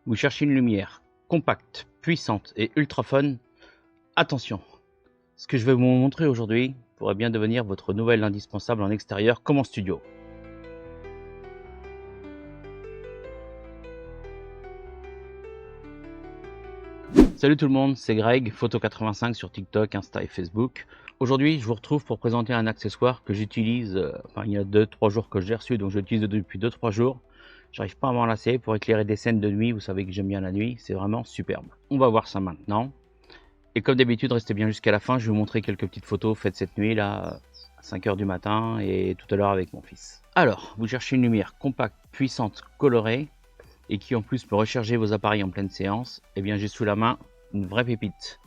Vous cherchez une lumière compacte, puissante et ultra fun? Attention, ce que je vais vous montrer aujourd'hui pourrait bien devenir votre nouvelle indispensable en extérieur comme en studio. Salut tout le monde, c'est Greg, Photo85 sur TikTok, Insta et Facebook. Aujourd'hui, je vous retrouve pour présenter un accessoire que j'utilise, il y a 2-3 jours que j'ai reçu, donc je l'utilise depuis 2-3 jours. J'arrive pas à m'en lasser pour éclairer des scènes de nuit, vous savez que j'aime bien la nuit, c'est vraiment superbe. On va voir ça maintenant. Et comme d'habitude, restez bien jusqu'à la fin, je vais vous montrer quelques petites photos faites cette nuit là, à 5 h du matin et tout à l'heure avec mon fils. Alors, vous cherchez une lumière compacte, puissante, colorée, et qui en plus peut recharger vos appareils en pleine séance, eh bien j'ai sous la main une vraie pépite.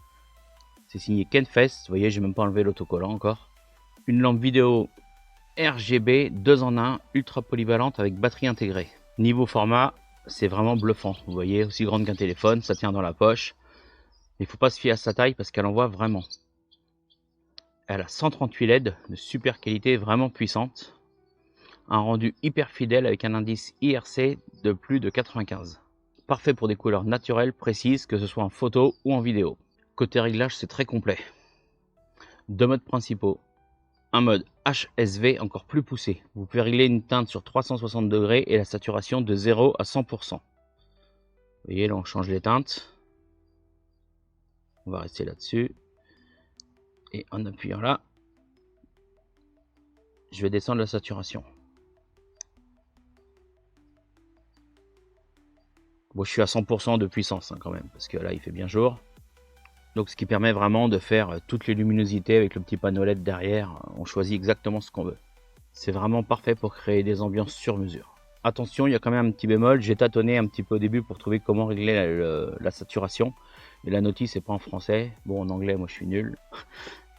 C'est signé Kenfest, vous voyez, j'ai même pas enlevé l'autocollant encore. Une lampe vidéo RGB 2 en 1, ultra polyvalente avec batterie intégrée. Niveau format, c'est vraiment bluffant, vous voyez, aussi grande qu'un téléphone, ça tient dans la poche. Il ne faut pas se fier à sa taille parce qu'elle envoie vraiment. Elle a 138 LED de super qualité, vraiment puissante. Un rendu hyper fidèle avec un indice IRC de plus de 95. Parfait pour des couleurs naturelles, précises, que ce soit en photo ou en vidéo. Côté réglage, c'est très complet. Deux modes principaux. Un mode HSV encore plus poussé. Vous pouvez régler une teinte sur 360 degrés et la saturation de 0 à 100%. Vous voyez, là on change les teintes. On va rester là-dessus. Et en appuyant là, je vais descendre la saturation. Bon, je suis à 100% de puissance quand même, parce que là il fait bien jour. Donc ce qui permet vraiment de faire toutes les luminosités avec le petit panneau LED derrière. On choisit exactement ce qu'on veut. C'est vraiment parfait pour créer des ambiances sur mesure. Attention, il y a quand même un petit bémol. J'ai tâtonné un petit peu au début pour trouver comment régler la saturation. Et la notice n'est pas en français. Bon, en anglais, moi je suis nul.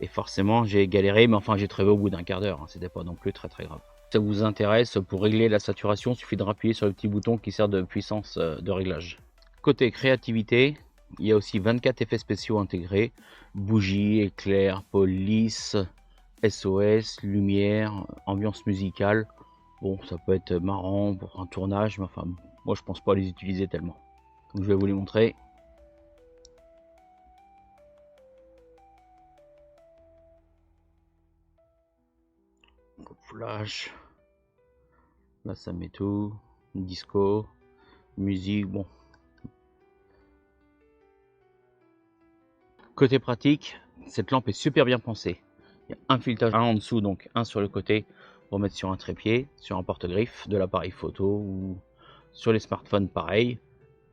Et forcément, j'ai galéré, mais enfin j'ai trouvé au bout d'un quart d'heure. C'était pas non plus très grave. Si ça vous intéresse, pour régler la saturation, il suffit de appuyer sur le petit bouton qui sert de puissance de réglage. Côté créativité, il y a aussi 24 effets spéciaux intégrés. Bougies, éclairs, police, SOS, lumière, ambiance musicale. Bon, ça peut être marrant pour un tournage, mais enfin, moi je pense pas les utiliser tellement. Donc je vais vous les montrer. Flash. Là ça met tout. Disco. Musique, bon. Côté pratique, cette lampe est super bien pensée. Il y a un filetage, un en dessous, donc un sur le côté pour mettre sur un trépied, sur un porte-griffe de l'appareil photo ou sur les smartphones pareil.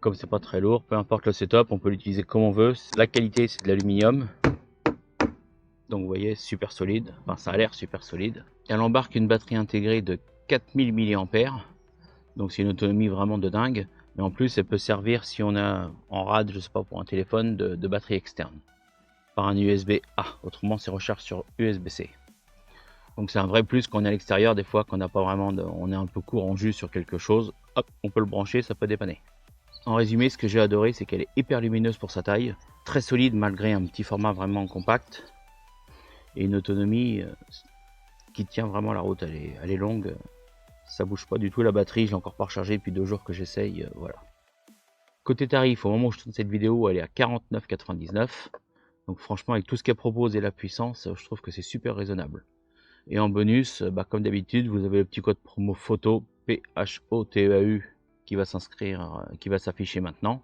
Comme c'est pas très lourd, peu importe le setup, on peut l'utiliser comme on veut. La qualité c'est de l'aluminium. Donc vous voyez, super solide, enfin ça a l'air super solide. Elle embarque une batterie intégrée de 4000 mAh, donc c'est une autonomie vraiment de dingue. Mais en plus elle peut servir si on a en rade, je sais pas, pour un téléphone, de batterie externe. Par un USB-A, autrement c'est recharge sur USB-C. Donc c'est un vrai plus quand on est à l'extérieur, des fois qu'on n'a pas vraiment on est un peu court en jus sur quelque chose, hop, on peut le brancher, ça peut dépanner. En résumé, ce que j'ai adoré, c'est qu'elle est hyper lumineuse pour sa taille, très solide malgré un petit format vraiment compact, et une autonomie qui tient vraiment la route. Elle est longue, ça bouge pas du tout la batterie, je l'ai encore pas rechargée depuis 2 jours que j'essaye, voilà. Côté tarif, au moment où je tourne cette vidéo, elle est à 49,99 €. Donc franchement, avec tout ce qu'elle propose et la puissance, je trouve que c'est super raisonnable. Et en bonus, comme d'habitude, vous avez le petit code promo photo PHOTEAU qui va s'inscrire, qui va s'afficher maintenant.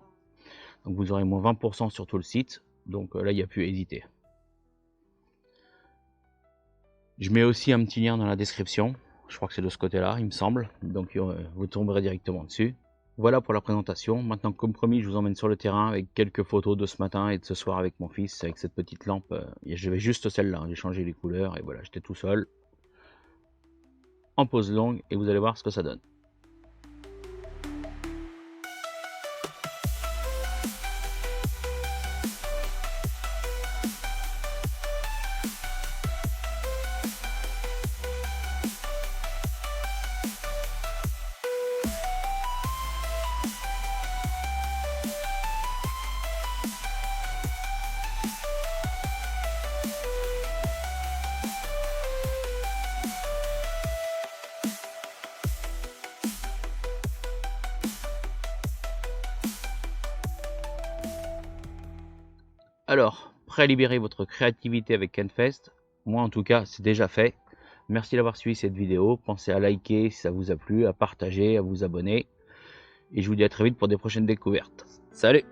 Donc vous aurez moins 20% sur tout le site. Donc là, il n'y a plus à hésiter. Je mets aussi un petit lien dans la description. Je crois que c'est de ce côté-là, il me semble. Donc vous tomberez directement dessus. Voilà pour la présentation. Maintenant, comme promis, je vous emmène sur le terrain avec quelques photos de ce matin et de ce soir avec mon fils, avec cette petite lampe. J'avais juste celle-là, j'ai changé les couleurs et voilà, j'étais tout seul. En pause longue et vous allez voir ce que ça donne. Alors, prêt à libérer votre créativité avec Kenfest? Moi en tout cas, c'est déjà fait. Merci d'avoir suivi cette vidéo. Pensez à liker si ça vous a plu, à partager, à vous abonner. Et je vous dis à très vite pour des prochaines découvertes. Salut!